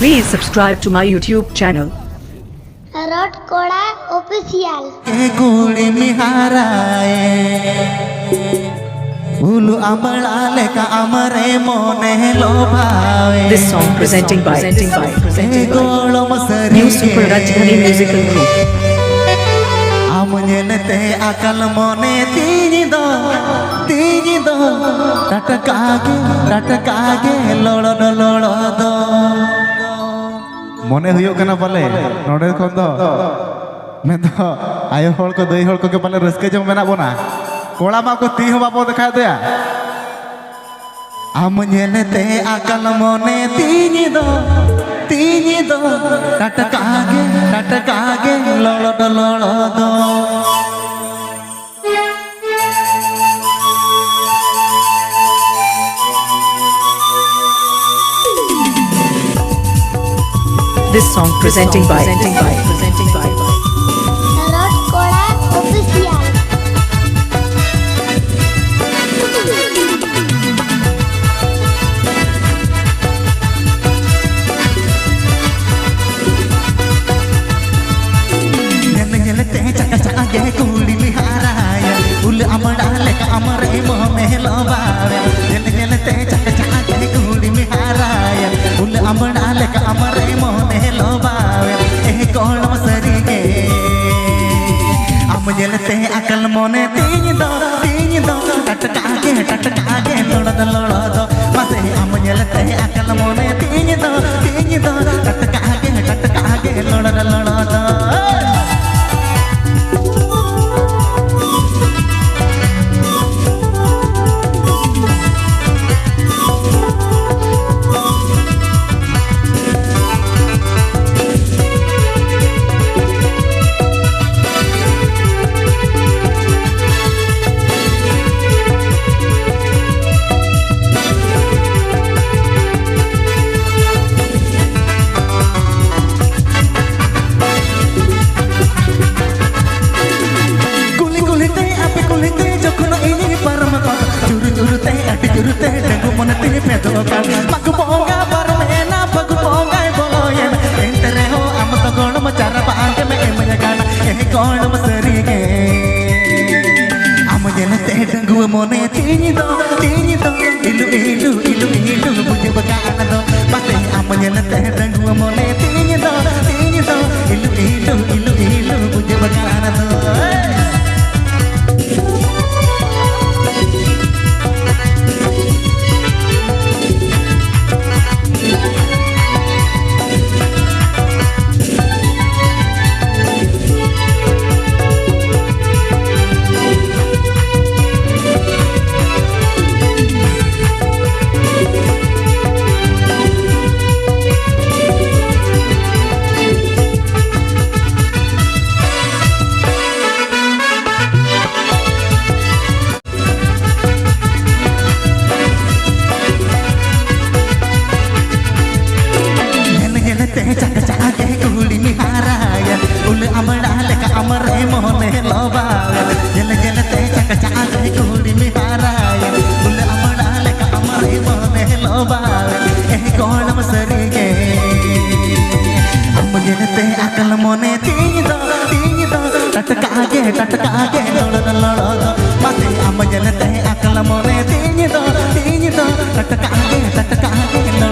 Please subscribe to my YouTube channel. रॉड कोड़ा official गुड़ी मिहाराए उलु अमलाले का अमरे मोने लोभावे This song presenting by गोलो मसरी New Super Rajdhani Musical Group. आमनेते अकल मोने तीनी दो टटकागे लोड़ो दो मोने हुयो कना पाले नोडे खन दो मैं तो आयो हल को दई हल को के पाले रस्के जम मेना बोना कोड़ा मा को ती हो बापो दिखा दया आम नेलते अकल मोने तीनी दो टटकागे लोड़ो दो This song presenting by rod कोड़ा ऑफिशियल चका कुड़ी मिहाराया उल अमड़ाले का अमरे मोने लोबावे नेलते चका कुड़ी मिहाराया उल अमड़ाले का अमरे मोने लोबावे ए कोण मसरी के हम नेलते अकल मोने तीन दो टटकागे लोड़ दो मसे हम नेलते अकल मोने तीन दो टटकागे लोड़ दो Jurute dengu moneti pedokan maku bonga parmena bagu bonga boloyen entereho amat gol macara paante me emanyakana kon masrige amajene dengu moneti do ilu buje bakana do pate amajene dengu moneti do ilu buje bakana do चका कुड़ी मिहाराया उल अमड़ाले का अमरे मोने लोबावे जलते चका कुड़ी मिहाराया उल अमड़ाले का अमरे मोने लोबावे ए कोण मसरी के हम जलते अकल मोने तीन दो टटकागे लोड़ दो मते हम जलते अकल मोने तीन दो टटकागे